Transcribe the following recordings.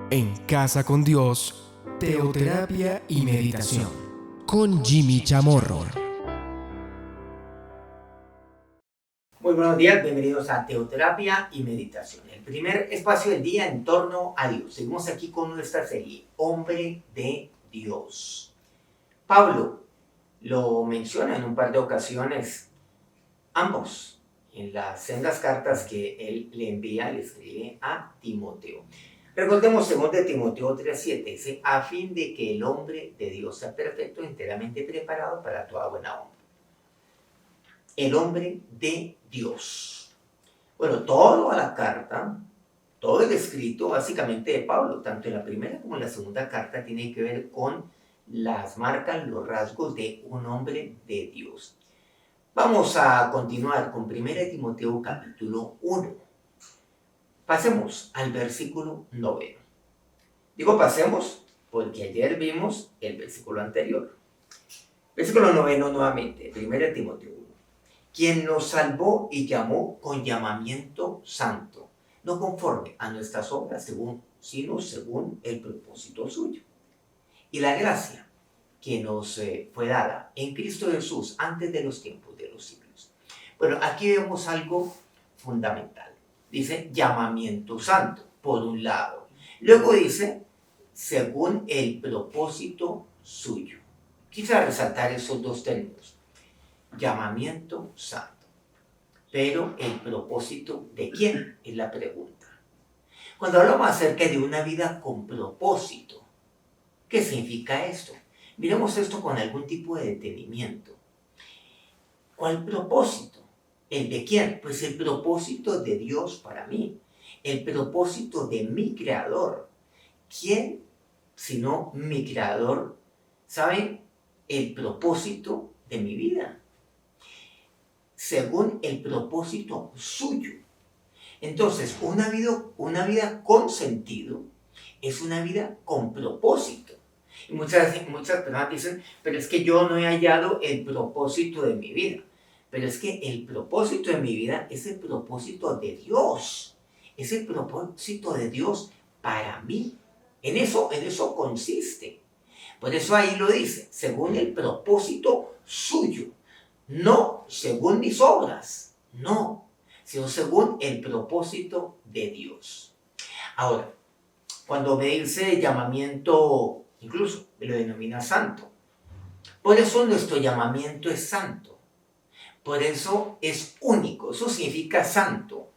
En Casa con Dios, teoterapia y meditación, con Jimmy Chamorro. Muy buenos días, bienvenidos a Teoterapia y Meditación, el primer espacio del día en torno a Dios. Seguimos aquí con nuestra serie, Hombre de Dios. Pablo lo menciona en un par de ocasiones, ambos, en las sendas cartas que él le envía, le escribe a Timoteo. Recordemos 2 Timoteo 3:7, dice, a fin de que el hombre de Dios sea perfecto, enteramente preparado para toda buena obra. El hombre de Dios. Bueno, toda la carta, todo el escrito básicamente de Pablo, tanto en la primera como en la segunda carta, tiene que ver con las marcas, los rasgos de un hombre de Dios. Vamos a continuar con 1 Timoteo capítulo 1. Pasemos al versículo 9. Digo pasemos porque ayer vimos el versículo anterior. Versículo 9 nuevamente, 1 Timoteo 1. Quien nos salvó y llamó con llamamiento santo, no conforme a nuestras obras, sino según el propósito suyo. Y la gracia que nos fue dada en Cristo Jesús antes de los tiempos de los siglos. Bueno, aquí vemos algo fundamental. Dice llamamiento santo, por un lado. Luego dice, según el propósito suyo. Quisiera resaltar esos dos términos. Llamamiento santo. Pero el propósito ¿de quién? Es la pregunta. Cuando hablamos acerca de una vida con propósito, ¿qué significa esto? Miremos esto con algún tipo de detenimiento. ¿Cuál propósito? ¿El de quién? Pues el propósito de Dios para mí. El propósito de mi Creador. ¿Quién, sino mi Creador, sabe el propósito de mi vida? Según el propósito suyo. Entonces, una vida con sentido es una vida con propósito. Y muchas personas dicen, pero es que yo no he hallado el propósito de mi vida. Pero es que el propósito de mi vida es el propósito de Dios. Es el propósito de Dios para mí. En eso consiste. Por eso ahí lo dice, según el propósito suyo. No según mis obras, no, sino según el propósito de Dios. Ahora, cuando me dice llamamiento, incluso me lo denomina santo. Por eso nuestro llamamiento es santo. Por eso es único. Eso significa santo.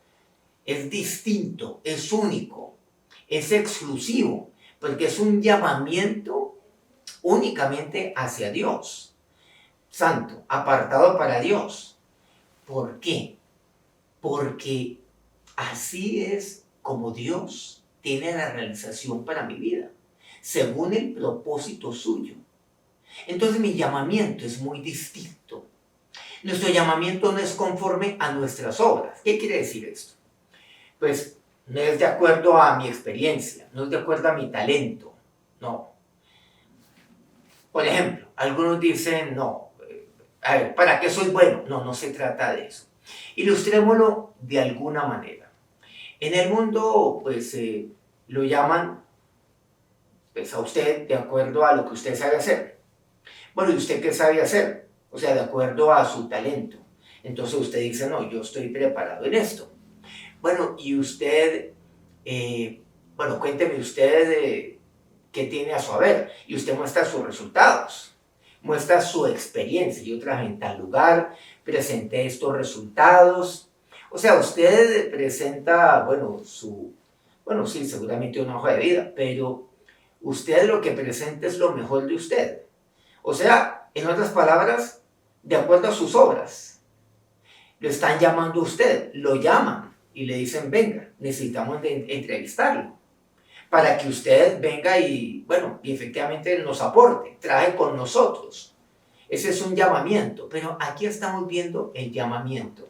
Es distinto, es único, es exclusivo, porque es un llamamiento únicamente hacia Dios. Santo, apartado para Dios. ¿Por qué? Porque así es como Dios tiene la realización para mi vida, según el propósito suyo. Entonces mi llamamiento es muy distinto. Nuestro llamamiento no es conforme a nuestras obras. ¿Qué quiere decir esto? Pues no es de acuerdo a mi experiencia, no es de acuerdo a mi talento, no. Por ejemplo, algunos dicen, no, a ver, ¿para qué soy bueno? No se trata de eso. Ilustrémoslo de alguna manera. En el mundo, pues, lo llaman, pues, a usted de acuerdo a lo que usted sabe hacer. Bueno, ¿y usted qué sabe hacer? O sea, de acuerdo a su talento. Entonces usted dice, no, yo estoy preparado en esto. Bueno, y usted, cuénteme usted qué tiene a su haber. Y usted muestra sus resultados. Muestra su experiencia. Yo trabajé en tal lugar, presenté estos resultados. O sea, usted presenta, sí, seguramente una hoja de vida, pero usted lo que presenta es lo mejor de usted. O sea, en otras palabras, de acuerdo a sus obras. Lo están llamando a usted, lo llaman y le dicen, venga, necesitamos entrevistarlo. Para que usted venga y efectivamente nos aporte, trae con nosotros. Ese es un llamamiento, pero aquí estamos viendo el llamamiento,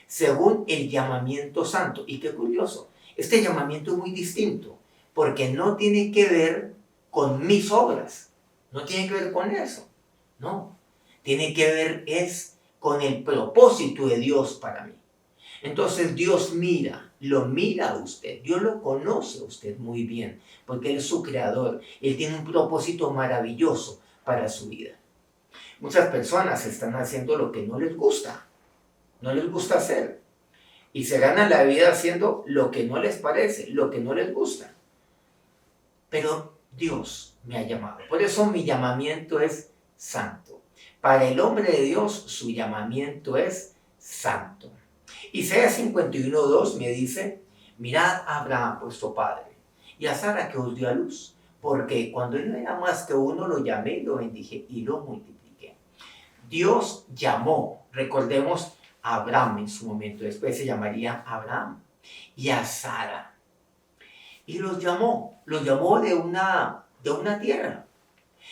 según el llamamiento santo. Y qué curioso, este llamamiento es muy distinto, porque no tiene que ver con mis obras, no tiene que ver con eso, no. Tiene que ver con el propósito de Dios para mí. Entonces Dios mira lo mira a usted, Dios lo conoce a usted muy bien, porque Él es su creador, Él tiene un propósito maravilloso para su vida. Muchas personas están haciendo lo que no les gusta hacer, y se ganan la vida haciendo lo que no les parece, lo que no les gusta. Pero Dios me ha llamado, por eso mi llamamiento es santo. Para el hombre de Dios, su llamamiento es santo. Isaías 51:2 me dice: mirad a Abraham, vuestro padre, y a Sara, que os dio a luz, porque cuando él no era más que uno, lo llamé, lo bendije y lo multipliqué. Dios llamó, recordemos, a Abraham en su momento, después se llamaría Abraham, y a Sara. Y los llamó de una tierra,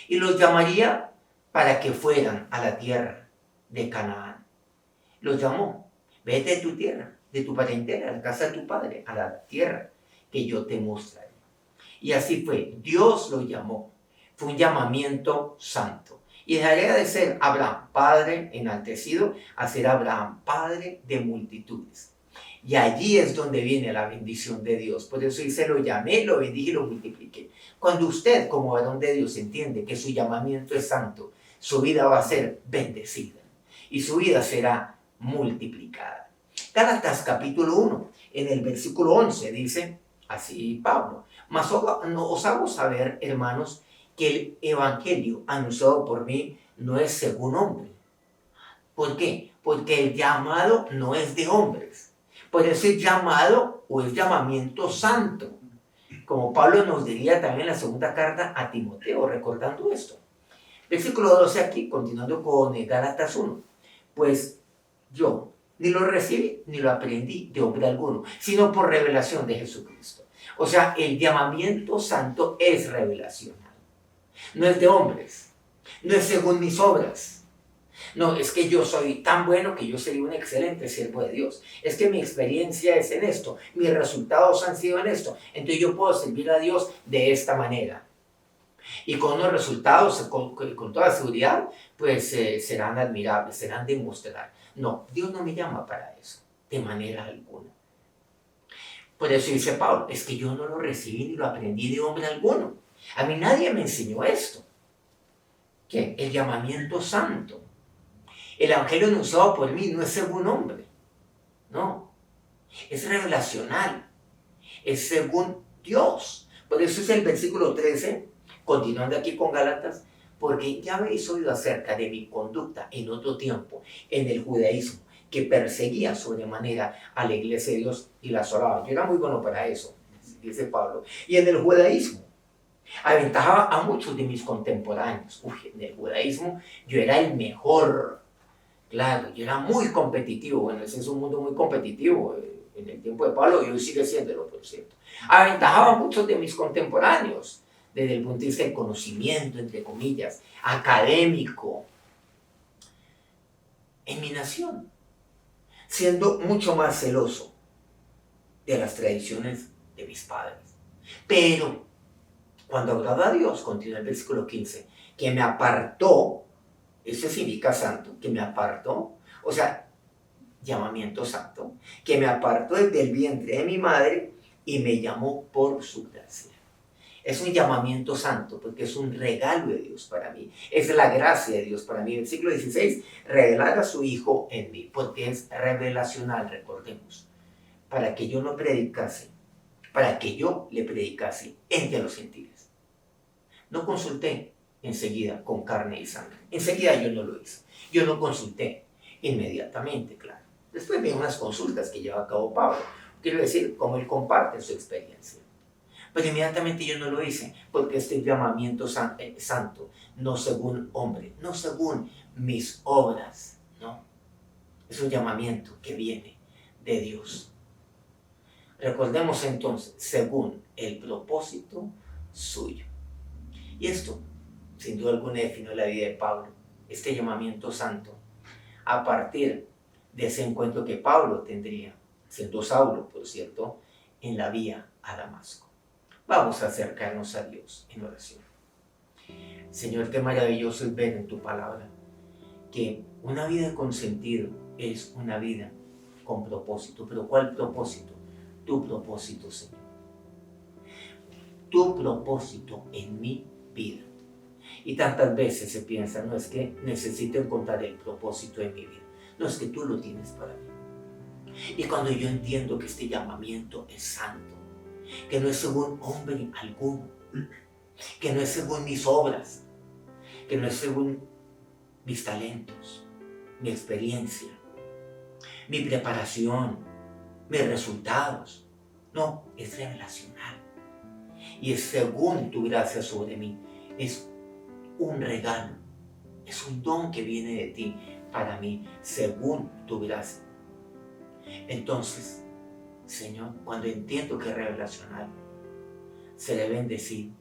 y los llamaría para que fueran a la tierra de Canaán. Los llamó: vete de tu tierra, de tu parentela, a la casa de tu padre, a la tierra que yo te mostraré. Y así fue, Dios lo llamó. Fue un llamamiento santo. Y dejaría de ser Abraham, padre enaltecido, a ser Abraham, padre de multitudes. Y allí es donde viene la bendición de Dios. Por eso dice: lo llamé, lo bendije y lo multipliqué. Cuando usted, como varón de Dios, entiende que su llamamiento es santo, su vida va a ser bendecida y su vida será multiplicada. Gálatas capítulo 1, en el versículo 11 dice así Pablo: mas os hago saber, hermanos, que el evangelio anunciado por mí no es según hombre. ¿Por qué? Porque el llamado no es de hombres. Por eso es llamado o es llamamiento santo. Como Pablo nos diría también en la segunda carta a Timoteo, recordando esto. Versículo 12 aquí, continuando con Gálatas 1. Pues yo ni lo recibí ni lo aprendí de hombre alguno, sino por revelación de Jesucristo. O sea, el llamamiento santo es revelacional. No es de hombres, no es según mis obras. No, es que yo soy tan bueno que yo sería un excelente siervo de Dios. Es que mi experiencia es en esto, mis resultados han sido en esto. Entonces yo puedo servir a Dios de esta manera. Y con unos resultados, con toda seguridad, pues serán admirables, serán de mostrar. No, Dios no me llama para eso, de manera alguna. Por eso dice Pablo: es que yo no lo recibí ni lo aprendí de hombre alguno. A mí nadie me enseñó esto. ¿Qué? El llamamiento santo. El evangelio anunciado por mí no es según hombre, no. Es revelacional, es según Dios. Por eso es el versículo 13, continuando aquí con Gálatas: porque ya habéis oído acerca de mi conducta en otro tiempo, en el judaísmo, que perseguía sobremanera a la iglesia de Dios y la asolaba. Yo era muy bueno para eso, dice Pablo. Y en el judaísmo aventajaba a muchos de mis contemporáneos. En el judaísmo yo era el mejor. Claro, yo era muy competitivo. Bueno, ese es un mundo muy competitivo en el tiempo de Pablo, y hoy sigue siéndolo, por cierto. Aventajaba a muchos de mis contemporáneos desde el punto de vista del conocimiento, entre comillas, académico, en mi nación, siendo mucho más celoso de las tradiciones de mis padres. Pero cuando agradó a Dios, continúa el versículo 15, que me apartó. Eso significa santo, que me apartó, o sea, llamamiento santo, que me apartó desde el vientre de mi madre y me llamó por su gracia. Es un llamamiento santo porque es un regalo de Dios para mí, es la gracia de Dios para mí. Versículo 16, revelar a su Hijo en mí, porque es revelacional, recordemos, para que yo no predicase, para que yo le predicase entre los gentiles. No consulté enseguida con carne y sangre. Enseguida yo no lo hice. Yo no consulté inmediatamente, claro. Después vi unas consultas que lleva a cabo Pablo. Quiero decir, cómo él comparte su experiencia. Pero inmediatamente yo no lo hice, porque este llamamiento santo, no según hombre, no según mis obras, no. Es un llamamiento que viene de Dios. Recordemos entonces, según el propósito suyo. Y esto, sin duda alguna, definió la vida de Pablo, este llamamiento santo, a partir de ese encuentro que Pablo tendría, siendo Saulo, por cierto, en la vía a Damasco. Vamos a acercarnos a Dios en oración. Señor, qué maravilloso es ver en tu palabra que una vida con sentido es una vida con propósito. ¿Pero cuál propósito? tu propósito, Señor. Tu propósito en mi vida. Y tantas veces se piensa, no es que necesito encontrar el propósito en mi vida. No, es que tú lo tienes para mí. Y cuando yo entiendo que este llamamiento es santo, que no es según hombre alguno, que no es según mis obras, que no es según mis talentos, mi experiencia, mi preparación, mis resultados. No, es revelacional. Y es según tu gracia sobre mí. Es un regalo, es un don que viene de ti para mí, según tu gracia. Entonces, Señor, cuando entiendo que es revelacional, seré bendecido.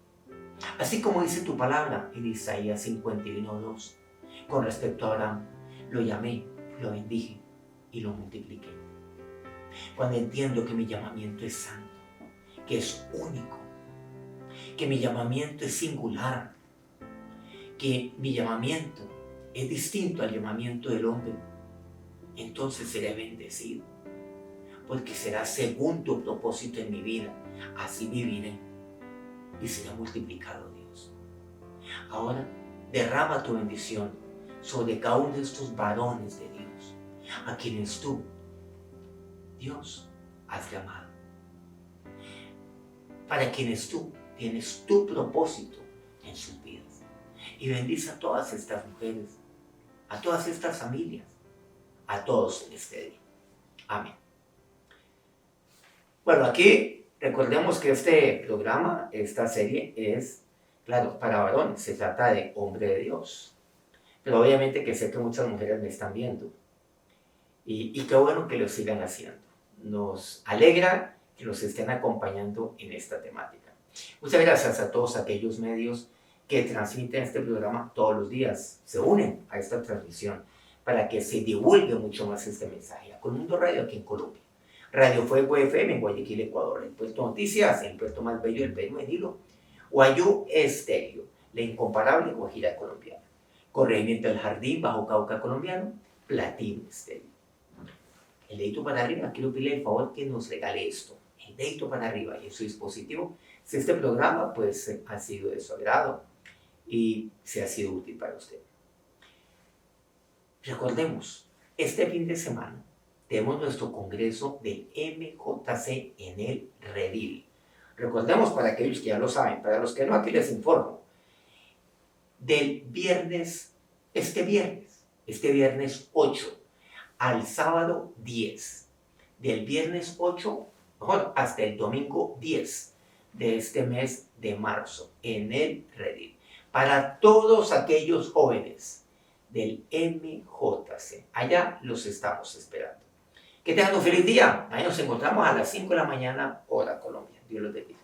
Así como dice tu palabra en Isaías 51:2, con respecto a Abraham, lo llamé, lo bendije y lo multipliqué. Cuando entiendo que mi llamamiento es santo, que es único, que mi llamamiento es singular, que mi llamamiento es distinto al llamamiento del hombre, entonces seré bendecido, porque será según tu propósito en mi vida. Así viviré y será multiplicado, Dios. Ahora derrama tu bendición sobre cada uno de estos varones de Dios, a quienes tú, Dios, has llamado, para quienes tú tienes tu propósito en sus vidas. Y bendice a todas estas mujeres, a todas estas familias, a todos en este día. Amén. Bueno, aquí recordemos que este programa, esta serie es, claro, para varones, se trata de hombre de Dios. Pero obviamente que sé que muchas mujeres me están viendo. Y qué bueno que lo sigan haciendo. Nos alegra que nos estén acompañando en esta temática. Muchas gracias a todos aquellos medios que transmiten este programa todos los días, se unen a esta transmisión para que se divulgue mucho más este mensaje. Colmundo Radio aquí en Colombia, Radio Fuego FM en Guayaquil, Ecuador, el Puerto Noticias, el puerto más bello del Perú, en Hilo, Guayú Estéreo, la incomparable Guajira colombiana, Corregimiento del Jardín, Bajo Cauca colombiano, Platino Estéreo. El dedito para arriba, quiero pedirle el favor que nos regale esto, el dedito para arriba y en su dispositivo, si este programa pues ha sido de su agrado y se ha sido útil para usted. Recordemos, este fin de semana tenemos nuestro congreso del MJC en el Redil. Recordemos, para aquellos que ya lo saben, para los que no, aquí les informo. Del viernes, este viernes 8 al sábado 10. Del viernes 8 hasta el domingo 10 de este mes de marzo en el Redil. Para todos aquellos jóvenes del MJC. Allá los estamos esperando. Que tengan un feliz día. Ahí nos encontramos a las 5 de la mañana, hora Colombia. Dios los bendiga.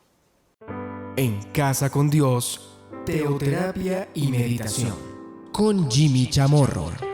En Casa con Dios, teoterapia y meditación con Jimmy Chamorro.